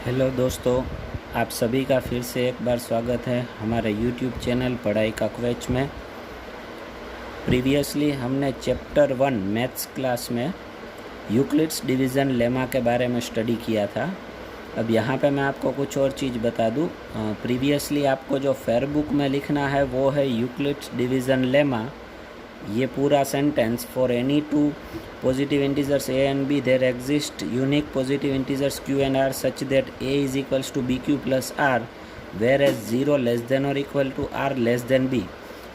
Hello दोस्तों, आप सभी का फिर से एक बार स्वागत है हमारे यूट्यूब चैनल पढ़ाई का क्वेच में। प्रीवियसली हमने चैप्टर 1 मैथ्स क्लास में यूक्लिड्स डिवीज़न लेमा के बारे में स्टडी किया था। अब यहाँ पे मैं आपको कुछ और चीज़ बता दूँ। प्रीवियसली आपको जो फेयर बुक में लिखना है वो है यूक्लिड्स डिवीज़न लेमा। ये पूरा sentence for any two positive integers a and b there exist unique positive integers q and r such that a is equals to bq plus r whereas 0 less than or equal to r less than b।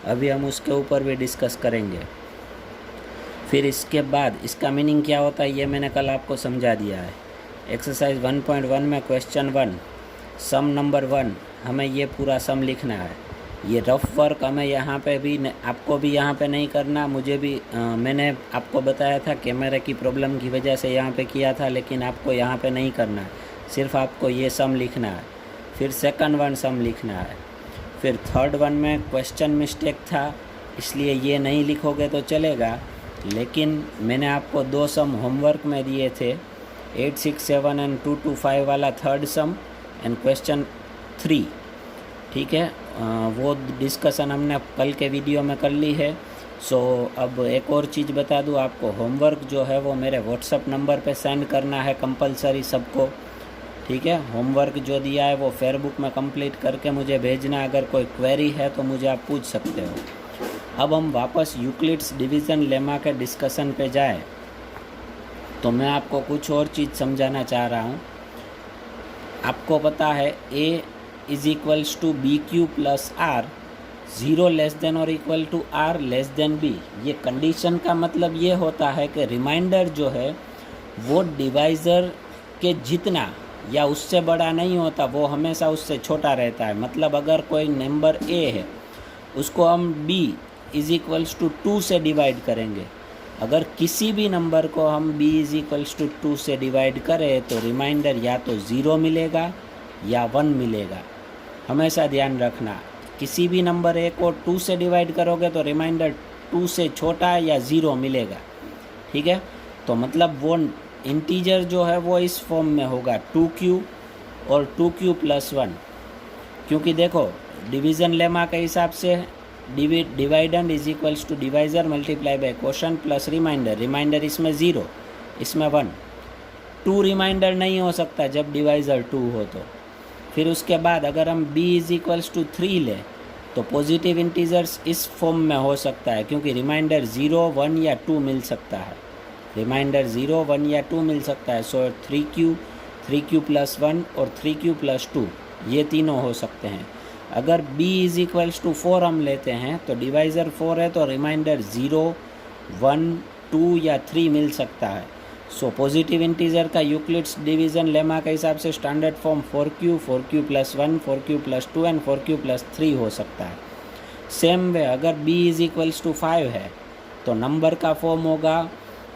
अभी हम उसके ऊपर भी discuss करेंगे। फिर इसके बाद इसका मीनिंग क्या होता है ये मैंने कल आपको समझा दिया है। एक्सरसाइज 1.1 में क्वेश्चन 1 सम नंबर 1 हमें ये पूरा सम लिखना है। ये रफ वर्क हमें यहाँ पे भी आपको भी यहाँ पे नहीं करना, मुझे भी मैंने आपको बताया था कैमरे की प्रॉब्लम की वजह से यहाँ पे किया था, लेकिन आपको यहाँ पे नहीं करना है। सिर्फ आपको ये सम लिखना है। फिर सेकंड वन सम लिखना है। फिर थर्ड वन में क्वेश्चन मिस्टेक था इसलिए ये नहीं लिखोगे तो चलेगा, लेकिन मैंने आपको 2 सम होमवर्क में दिए थे, 867 एंड 225 वाला थर्ड सम एंड क्वेश्चन 3। ठीक है, वो डिस्कशन हमने कल के वीडियो में कर ली है। सो अब एक और चीज़ बता दूँ आपको, होमवर्क जो है वो मेरे व्हाट्सअप नंबर पे सेंड करना है कंपलसरी सबको। ठीक है, होमवर्क जो दिया है वो फेयर बुक में कंप्लीट करके मुझे भेजना। अगर कोई क्वेरी है तो मुझे आप पूछ सकते हो। अब हम वापस यूक्लिड्स डिवीज़न लेमा के डिस्कशन पे जाए तो मैं आपको कुछ और चीज़ समझाना चाह रहा हूँ। आपको पता है a is equals to B Q plus R, 0 less than और equal to R less than B. ये कंडीशन का मतलब ये होता है कि रिमाइंडर जो है वो डिवाइज़र के जितना या उससे बड़ा नहीं होता, वो हमेशा उससे छोटा रहता है। मतलब अगर कोई नंबर a है उसको हम b इज इक्वल्स टू 2 से डिवाइड करेंगे। अगर किसी भी नंबर को हम b इज इक्वल्स टू 2 से डिवाइड करें तो रिमाइंडर या तो 0 मिलेगा या 1 मिलेगा। हमेशा ध्यान रखना, किसी भी नंबर a को 2 से डिवाइड करोगे तो रिमाइंडर 2 से छोटा या 0 मिलेगा। ठीक है, तो मतलब वो इंटीजर जो है वो इस फॉर्म में होगा 2q और 2q प्लस 1। क्योंकि देखो डिवीज़न लेमा के हिसाब से dividend is equals to divisor multiply by quotient plus remainder. Remainder इसमें 0, इसमें 1। 2 रिमाइंडर नहीं हो सकता जब डिवाइज़र 2 हो तो। फिर उसके बाद अगर हम b इज इक्वल्स टू 3 लें तो पॉजिटिव इंटीजर्स इस फॉर्म में हो सकता है, क्योंकि रिमाइंडर 0, 1 या 2 मिल सकता है। रिमाइंडर 0, 1 या 2 मिल सकता है। सो 3q प्लस 1 और 3q प्लस 2 ये तीनों हो सकते हैं। अगर b इज इक्वल्स टू 4 हम लेते हैं तो डिवाइज़र 4 है तो रिमाइंडर 0, 1, 2 या 3 मिल सकता है। सो पॉजिटिव इंटीजर का यूक्लिड्स डिवीज़न लेमा के हिसाब से standard form 4q plus 1, 4q plus 2 and 4q plus 3 हो सकता है। सेम वे अगर b इज इक्वल्स टू 5 है तो नंबर का फॉर्म होगा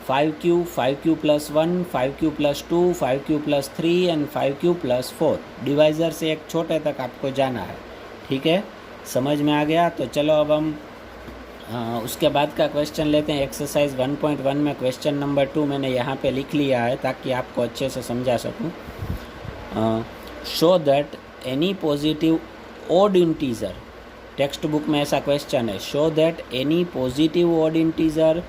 5q plus 1, 5q plus 2, 5q plus 3 and 5q plus 4। Divisor से एक छोटे तक आपको जाना है। ठीक है, समझ में आ गया? तो चलो अब हम उसके बाद का क्वेश्चन लेते हैं। एक्सरसाइज 1.1 में क्वेश्चन नंबर 2 मैंने यहाँ पे लिख लिया है ताकि आपको अच्छे से समझा सकूँ। Show that any positive odd integer, text book में ऐसा क्वेश्चन है, show that any positive odd integer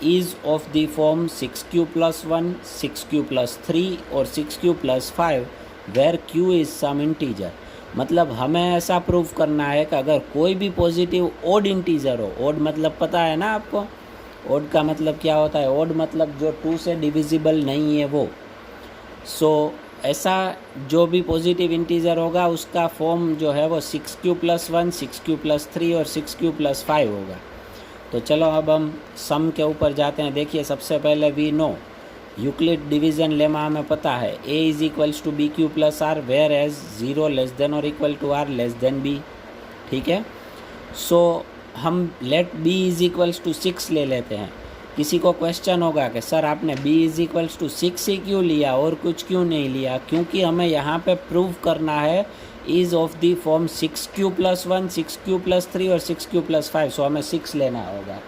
is of the form 6q plus 1, 6q plus 3 और 6q plus 5 where q is some integer. मतलब हमें ऐसा प्रूव करना है कि अगर कोई भी पॉजिटिव ओड इंटीजर हो, ओड मतलब पता है ना आपको, ओड का मतलब क्या होता है? ओड मतलब जो 2 से डिविजिबल नहीं है वो। सो ऐसा जो भी पॉजिटिव इंटीजर होगा उसका फॉर्म जो है वो 6q प्लस 1, 6q प्लस 3 और 6q प्लस 5 होगा। तो चलो अब हम सम के ऊपर जाते हैं। देखिए सबसे पहले we know Euclid division lemma हमें पता है a is equals to B Q plus R where as 0 less than और equal to R less than b। ठीक है, सो हम let b is equals to 6 ले लेते हैं। किसी को क्वेश्चन होगा कि सर आपने b इज इक्वल्स टू 6 ही क्यों लिया और कुछ क्यों नहीं लिया? क्योंकि हमें यहाँ पे प्रूव करना है is of the form 6q plus 1, 6q plus 3 और 6q प्लस 5। सो हमें 6 लेना होगा।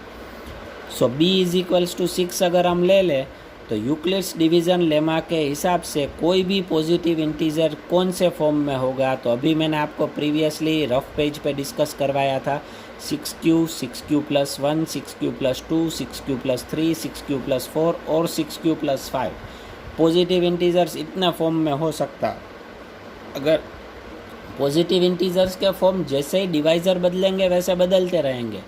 सो b इज इक्वल्स टू 6 अगर हम ले लें तो यूक्लिड्स डिवीज़न लेमा के हिसाब से कोई भी पॉजिटिव इंटीजर कौन से फॉर्म में होगा, तो अभी मैंने आपको प्रीवियसली रफ पेज पे डिस्कस करवाया था 6q, 6q + 1, 6q + 2, 6q + 3, 6q + 4 और 6q + 5 पॉजिटिव इंटीजर्स इतने फॉर्म में हो सकता। अगर पॉजिटिव इंटीजर्स के फॉर्म जैसे ही डिवाइज़र बदलेंगे वैसे बदलते रहेंगे।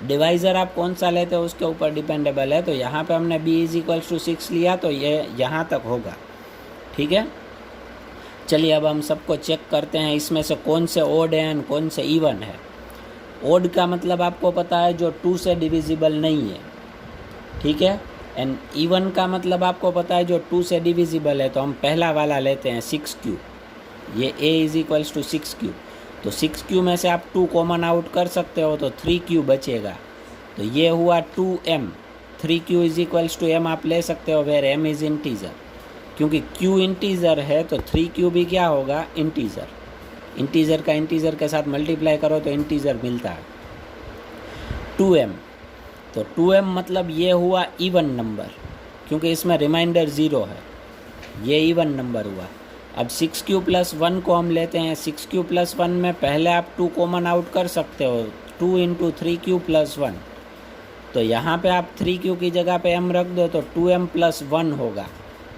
डिवाइज़र आप कौन सा लेते हो उसके ऊपर डिपेंडेबल है। तो यहाँ पे हमने b = 6 लिया तो ये यहाँ तक होगा, ठीक है। चलिए अब हम सबको चेक करते हैं इसमें से कौन से ओड है और कौन से इवन है। ओड का मतलब आपको पता है जो 2 से डिविजिबल नहीं है, ठीक है। एंड इवन का मतलब आपको पता है जो 2 से डिविजिबल है। तो हम पहला वाला लेते हैं 6q, ये a = 6q। तो 6q में से आप 2 कॉमन आउट कर सकते हो तो 3q बचेगा। तो ये हुआ 2m, 3q = m आप ले सकते हो वेर m इज़ इंटीजर। क्योंकि q इंटीजर है तो 3q भी क्या होगा, इंटीजर। इंटीजर का इंटीजर के साथ मल्टीप्लाई करो तो इंटीजर मिलता है। 2m, तो 2m मतलब ये हुआ इवन नंबर, क्योंकि इसमें रिमाइंडर 0 है, ये इवन नंबर हुआ। अब 6q + 1 को हम लेते हैं। 6q + 1 में पहले आप 2 कॉमन आउट कर सकते हो, 2 × 3q + 1। तो यहाँ पे आप 3q की जगह पे m रख दो तो 2m + 1 होगा।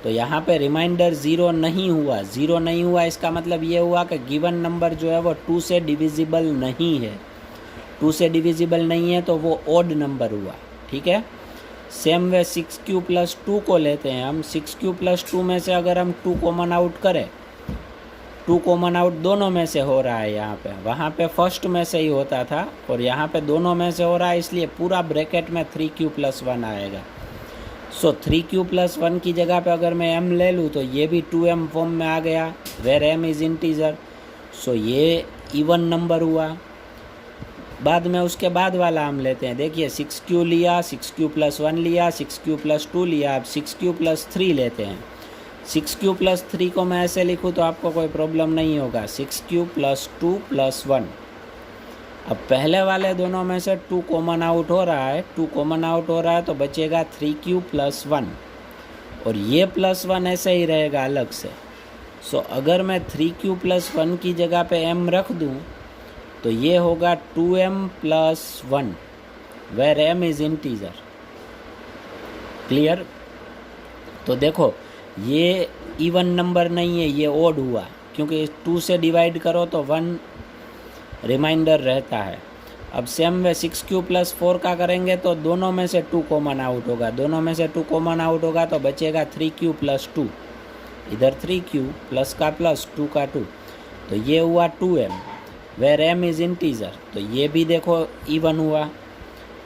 तो यहाँ पे रिमाइंडर 0 नहीं हुआ। 0 नहीं हुआ इसका मतलब ये हुआ कि गिवन नंबर जो है वो 2 से डिविजिबल नहीं है। 2 से डिविजिबल नहीं है तो वो ओड नंबर हुआ, ठीक है। सेम वे 6q + 2 को लेते हैं हम। 6q + 2 में से अगर हम 2 कॉमन आउट करें, 2 कॉमन आउट दोनों में से हो रहा है यहाँ पे, वहाँ पे फर्स्ट में से ही होता था और यहाँ पे दोनों में से हो रहा है, इसलिए पूरा ब्रैकेट में 3q + 1 आएगा। सो 3q + 1 की जगह पे अगर मैं m ले लूँ तो ये भी 2m फॉर्म में आ गया वेर m इज़ इंटीजर। सो ये इवन नंबर हुआ। बाद में उसके बाद वाला हम लेते हैं। देखिए 6q लिया, 6q + 1 लिया, 6q + 2 लिया, अब 6q + 3 लेते हैं। 6q + 3 को मैं ऐसे लिखूँ तो आपको कोई प्रॉब्लम नहीं होगा। 6q + 2 + 1। अब पहले वाले दोनों में से 2 कॉमन आउट हो रहा है, 2 कॉमन आउट हो रहा है तो बचेगा 3q + 1 और ये +1 ऐसे ही रहेगा अलग से। सो अगर मैं 3q + 1 की जगह पे m रख दूँ तो ये होगा 2m + 1 where m is integer. Clear. तो देखो ये इवन नंबर नहीं है, ये ओड हुआ, क्योंकि 2 से डिवाइड करो तो 1 रिमाइंडर रहता है। अब सेम वे 6q + 4 का करेंगे तो दोनों में से 2 कॉमन आउट होगा। दोनों में से 2 कॉमन आउट होगा तो बचेगा 3q + 2, इधर 3q प्लस का प्लस 2 का 2, तो ये हुआ 2m where m is integer. तो ये भी देखो इवन हुआ।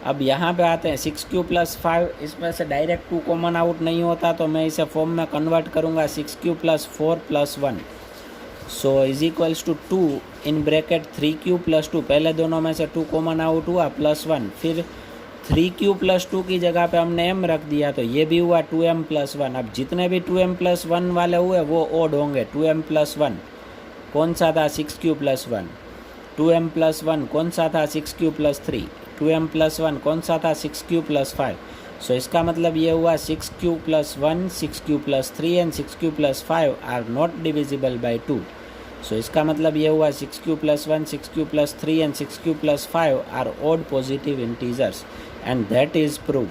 अब यहाँ पे आते हैं 6q + 5, इसमें से डायरेक्ट 2 कॉमन आउट नहीं होता तो मैं इसे फॉर्म में कन्वर्ट करूँगा 6q + 4 + 1। So = 2 in bracket 3q + 2, पहले दोनों में से 2 कॉमन आउट हुआ +1, फिर 3q + 2 की जगह पे हमने m रख दिया तो ये भी हुआ 2m + 1। अब जितने भी 2m + 1 वाले हुए वो ओड होंगे। 2m + 1 कौन सा था, 6q + 1। 2m + 1 कौन सा था, 6q + 3। 2m + 1 कौन सा था, 6q + 5। सो इसका मतलब ये हुआ 6q + 1, 6q + 3 and 6q + 5 are not divisible by 2। So इसका मतलब ये हुआ 6q + 1, 6q + 3 and 6q + 5 are odd positive integers and that is prove.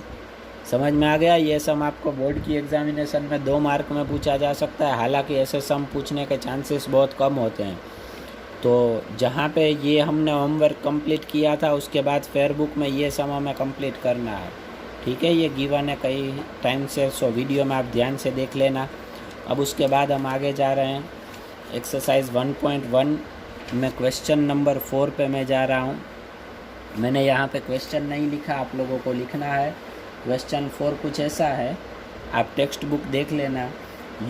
समझ में आ गया। ये सम आपको बोर्ड की एग्जामिनेशन में 2 मार्क में पूछा जा सकता है, हालांकि ऐसे सम पूछने के चांसेस बहुत कम होते हैं। तो जहाँ पे ये हमने होमवर्क कंप्लीट किया था उसके बाद फेयर बुक में ये सम हमें कंप्लीट करना है, ठीक है। ये गिवन है कई टाइम से, सो वीडियो में आप ध्यान से देख लेना। अब उसके बाद हम आगे जा रहे हैं एक्सरसाइज 1.1 में क्वेश्चन नंबर 4 पे मैं जा रहा हूँ। मैंने यहाँ पे क्वेश्चन नहीं लिखा, आप लोगों को लिखना है। क्वेश्चन 4 कुछ ऐसा है, आप टेक्स्ट बुक देख लेना।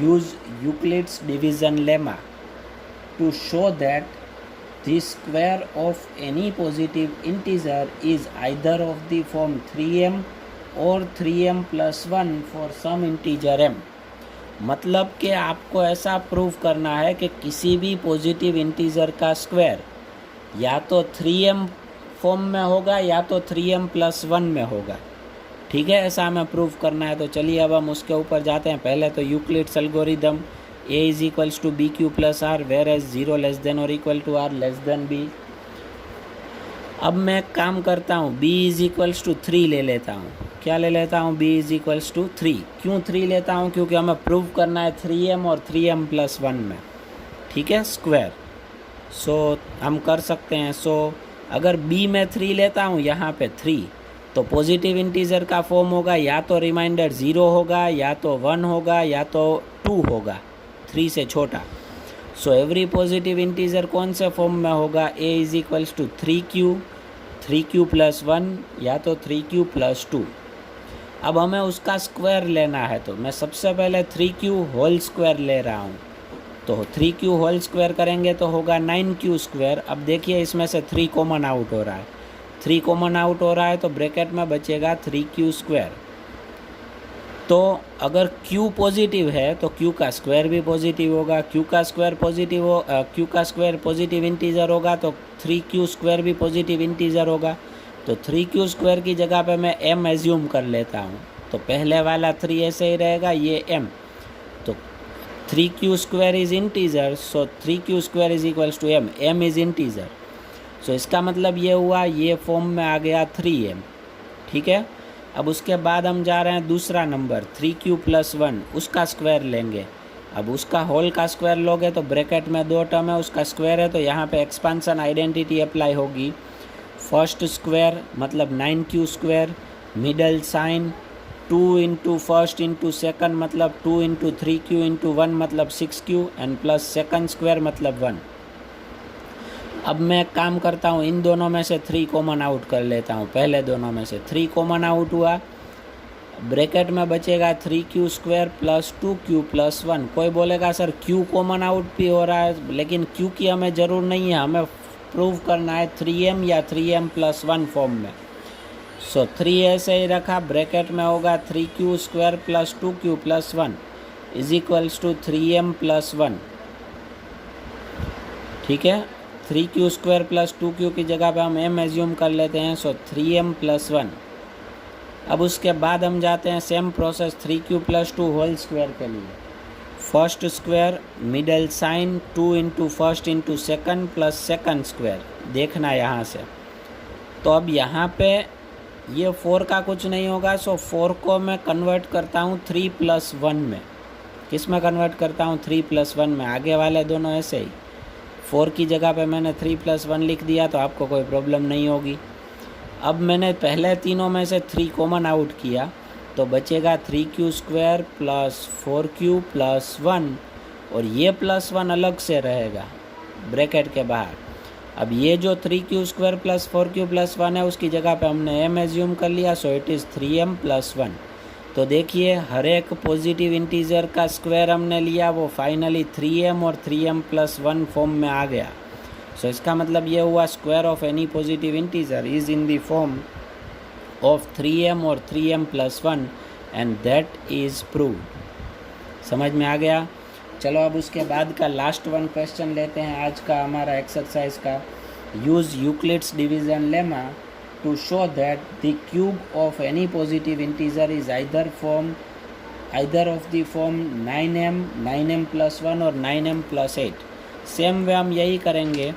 Use Euclid's division lemma to show that the square of any positive integer is either of the form 3m or 3m + 1 for some integer m। मतलब कि आपको ऐसा प्रूव करना है कि किसी भी पॉजिटिव इंटीजर का स्क्वायर या तो 3m फॉर्म में होगा या तो 3m + 1 में होगा। ठीक है, ऐसा हमें प्रूव करना है। तो चलिए अब हम उसके ऊपर जाते हैं। पहले तो Euclid's algorithm a is equals to B Q plus R where as 0 less than और equal to R less than B. अब मैं एक काम करता हूँ, b इज इक्वल्स टू 3 ले लेता हूँ। क्या ले लेता हूँ? b is equals to 3। क्यों 3 लेता हूँ? क्योंकि हमें प्रूव करना है 3m और 3m प्लस 1 में, ठीक है, स्क्वायर। सो हम कर सकते हैं। सो अगर b में 3 लेता हूँ, यहाँ पे 3, तो पॉजिटिव इंटीजर का फॉर्म होगा, या तो रिमाइंडर 0 होगा, या तो 1 होगा, या तो 2 होगा, 3 से छोटा। सो एवरी पॉजिटिव इंटीजर कौन से फॉर्म में होगा? a is equals to 3q plus 1 या तो 3q प्लस 2। अब हमें उसका स्क्वायर लेना है, तो मैं सबसे पहले 3q होल स्क्वायर ले रहा हूँ। तो 3q होल स्क्वायर करेंगे तो होगा 9q स्क्वायर। अब देखिए इसमें से 3 कॉमन आउट हो रहा है, 3 कॉमन आउट हो रहा है, तो ब्रैकेट में बचेगा 3q स्क्वायर। तो अगर q पॉजिटिव है तो q का स्क्वायर भी पॉजिटिव होगा, q का स्क्वायर पॉजिटिव इंटीजर होगा, तो 3q स्क्वायर भी पॉजिटिव इंटीजर होगा। तो 3q स्क्वायर की जगह पे मैं m एज्यूम कर लेता हूँ। तो पहले वाला 3 ऐसे ही रहेगा, ये m। तो 3q square is integer, so 3q square is equals to m is integer. So इसका मतलब ये हुआ, ये फॉर्म में आ गया 3m, ठीक है। अब उसके बाद हम जा रहे हैं दूसरा नंबर 3q प्लस 1, उसका स्क्वायर लेंगे। अब उसका होल का स्क्वायर लोगे तो ब्रैकेट में 2 टर्म है, उसका स्क्वायर है, तो यहाँ पे एक्सपांसन आइडेंटिटी अप्लाई होगी। फर्स्ट स्क्वायर मतलब 9q square, middle sign 2 into first into second मतलब 2 इंटू 3q इंटू 1 मतलब 6q and plus second square मतलब 1। अब मैं काम करता हूँ, इन दोनों में से 3 कॉमन आउट कर लेता हूँ। पहले दोनों में से 3 कॉमन आउट हुआ, ब्रैकेट में बचेगा 3q square plus 2q plus 1। कोई बोलेगा सर q कॉमन आउट भी हो रहा है, लेकिन q की हमें ज़रूर नहीं है, हमें प्रूव करना है 3m या 3m प्लस 1 फॉर्म में। सो 3 ऐसे ही रखा, ब्रैकेट में होगा 3q square plus 2q plus 1 is equals to 3m plus 1, ठीक है। 3q स्क्वायर प्लस 2q की जगह पे हम m एज्यूम कर लेते हैं, सो 3m प्लस 1। अब उसके बाद हम जाते हैं same process 3q plus 2 whole square के लिए। First square middle sign 2 into first into second plus second square, देखना यहाँ से। तो अब यहाँ पे ये 4 का कुछ नहीं होगा, सो 4 को मैं कन्वर्ट करता हूँ 3 प्लस 1 में। किस में कन्वर्ट करता हूँ? 3 प्लस 1 में। आगे वाले दोनों ऐसे ही, 4 की जगह पे मैंने 3 प्लस 1 लिख दिया, तो आपको कोई प्रॉब्लम नहीं होगी। अब मैंने पहले तीनों में से 3 कॉमन आउट किया, तो बचेगा 3q square plus 4q plus 1, और ये प्लस 1 अलग से रहेगा ब्रैकेट के बाहर। अब ये जो 3q square plus 4q plus 1 है, उसकी जगह पे हमने m एज्यूम कर लिया, so it is 3m plus 1। तो देखिए हर एक पॉजिटिव इंटीजर का स्क्वायर हमने लिया, वो फाइनली 3m और 3m प्लस 1 फॉर्म में आ गया। सो इसका मतलब ये हुआ, square of any positive integer is in the form of 3m और 3m plus 1 and that is proved. समझ में आ गया? चलो अब उसके बाद का लास्ट वन क्वेश्चन लेते हैं आज का हमारा एक्सरसाइज का। Use Euclid's division lemma to show that the cube of any positive integer is either of the form 9m plus 1 और 9m plus 8। सेम वे हम यही करेंगे।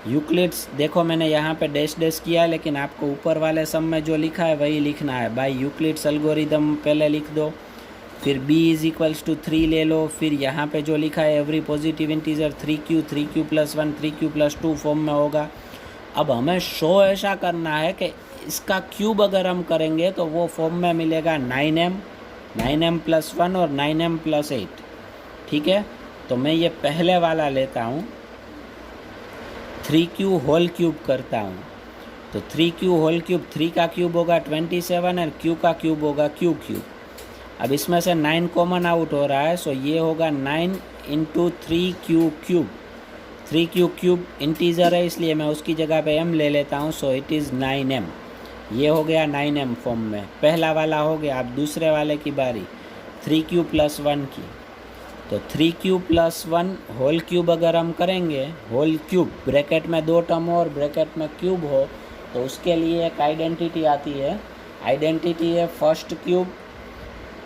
यूक्लिड्स देखो मैंने यहाँ पे डैश डैश किया है, लेकिन आपको ऊपर वाले सम में जो लिखा है वही लिखना है। बाय यूक्लिड्स एल्गोरिदम पहले लिख दो, फिर b इज इक्वल्स टू 3 ले लो, फिर यहाँ पे जो लिखा है every positive integer 3q plus 1 3q plus 2 form में होगा। अब हमें शो ऐसा करना है कि इसका क्यूब अगर हम करेंगे तो वो फॉर्म में मिलेगा 9m प्लस 1 और 9m प्लस 8, ठीक है। तो मैं ये पहले वाला लेता हूँ, 3q होल क्यूब करता हूँ। तो 3q होल क्यूब, 3 का क्यूब होगा 27 और q का क्यूब होगा q क्यूब। अब इसमें से 9 कॉमन आउट हो रहा है, सो ये होगा 9 into 3q cube. 3q cube integer है, इसलिए मैं उसकी जगह पे m ले लेता हूँ, सो इट इज़ 9m। ये हो गया 9m फॉर्म में, पहला वाला हो गया। अब दूसरे वाले की बारी 3q प्लस 1 की। तो 3q प्लस 1 होल क्यूब अगर हम करेंगे, होल क्यूब ब्रैकेट में 2 टर्म हो और ब्रैकेट में क्यूब हो, तो उसके लिए एक आइडेंटिटी आती है आइडेंटिटी है first cube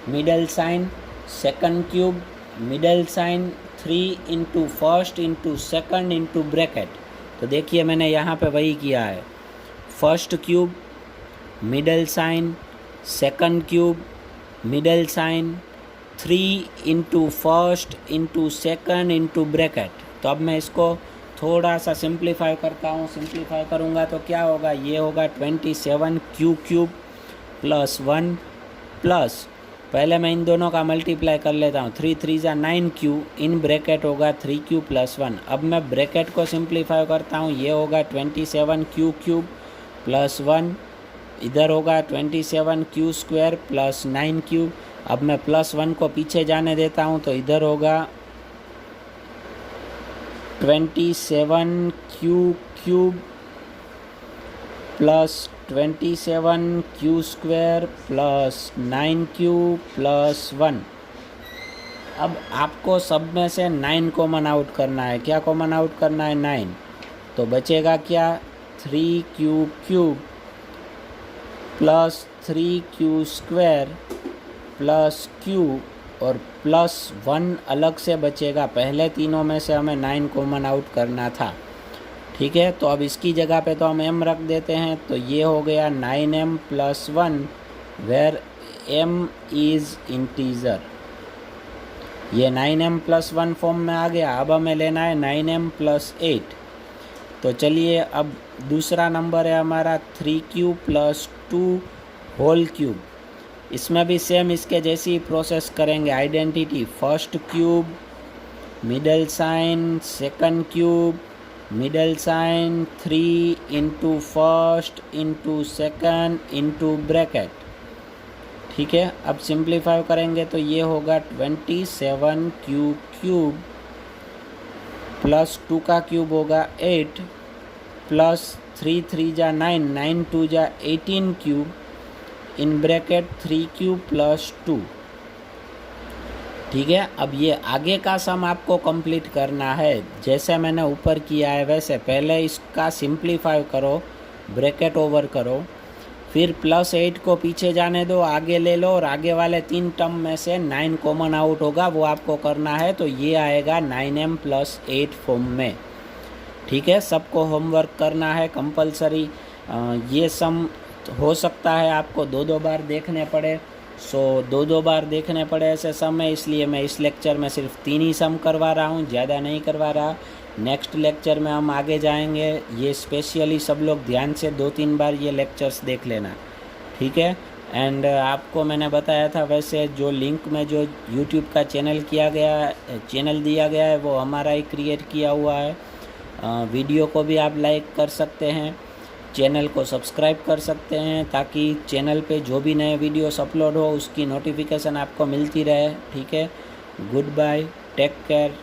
middle sign, second cube middle sign, 3 into first into second into bracket. तो देखिए मैंने यहाँ पे वही किया है, first cube middle sign, second cube middle sign, 3 into first into second into bracket. तो अब मैं इसको थोड़ा सा सिंप्लीफाई करता हूँ। सिंप्लीफाई करूँगा तो क्या होगा, ये होगा 27 क्यू क्यूब प्लस 1 प्लस, पहले मैं इन दोनों का मल्टीप्लाई कर लेता हूँ, 3 3 जा 9 क्यू, इन ब्रैकेट होगा 3 क्यू प्लस 1। अब मैं ब्रैकेट को सिंप्लीफाई करता हूँ, ये होगा 27 क्यू क्यूब प्लस 1, इधर होगा 27 क्यू स्क्वायर प्लस 9 क्यूब। अब मैं प्लस 1 को पीछे जाने देता हूँ, तो इधर होगा 27 Q cube plus 27 Q square plus 9 Q plus 1। अब आपको सब में से 9 कॉमन आउट करना है। क्या कॉमन आउट करना है, 9। तो बचेगा क्या, 3 Q cube plus 3 Q square plus Q और प्लस 1 अलग से बचेगा। पहले तीनों में से हमें 9 कॉमन आउट करना था, ठीक है। तो अब इसकी जगह पे तो हम m रख देते हैं, तो ये हो गया 9m plus 1 where m is integer. ये 9m प्लस 1 फॉर्म में आ गया। अब हमें लेना है 9m प्लस 8। तो चलिए अब दूसरा नंबर है हमारा 3q प्लस 2 होल क्यूब। इसमें भी सेम इसके जैसी प्रोसेस करेंगे। Identity first cube middle sign, second cube middle sign, 3 into first into second into bracket, ठीक है। अब सिंप्लीफाई करेंगे तो ये होगा 27 क्यू क्यूब प्लस 2 का क्यूब होगा 8 प्लस 3 3 जा 9, 9 2 जा 18 cube in bracket 3 cube plus 2, ठीक है। अब ये आगे का सम आपको कंप्लीट करना है। जैसे मैंने ऊपर किया है वैसे पहले इसका सिंप्लीफाई करो, ब्रैकेट ओवर करो, फिर प्लस 8 को पीछे जाने दो, आगे ले लो और आगे वाले 3 टर्म में से 9 कॉमन आउट होगा, वो आपको करना है। तो ये आएगा 9m प्लस 8 फॉर्म में, ठीक है। सबको होमवर्क करना है कंपलसरी। ये सम हो सकता है आपको 2 बार देखने पड़े, सो 2 बार देखने पड़े ऐसे सम है, इसलिए मैं इस लेक्चर में सिर्फ 3 ही सम करवा रहा हूँ, ज़्यादा नहीं करवा रहा। नेक्स्ट लेक्चर में हम आगे जाएंगे। ये स्पेशली सब लोग ध्यान से 2-3 बार ये लेक्चर्स देख लेना, ठीक है। एंड आपको मैंने बताया था वैसे जो लिंक में जो यूट्यूब का चैनल दिया गया है वो हमारा ही क्रिएट किया हुआ है। वीडियो को भी आप लाइक कर सकते हैं, चैनल को सब्सक्राइब कर सकते हैं, ताकि चैनल पे जो भी नए वीडियोस अपलोड हो उसकी नोटिफिकेशन आपको मिलती रहे, ठीक है। Good bye, take care.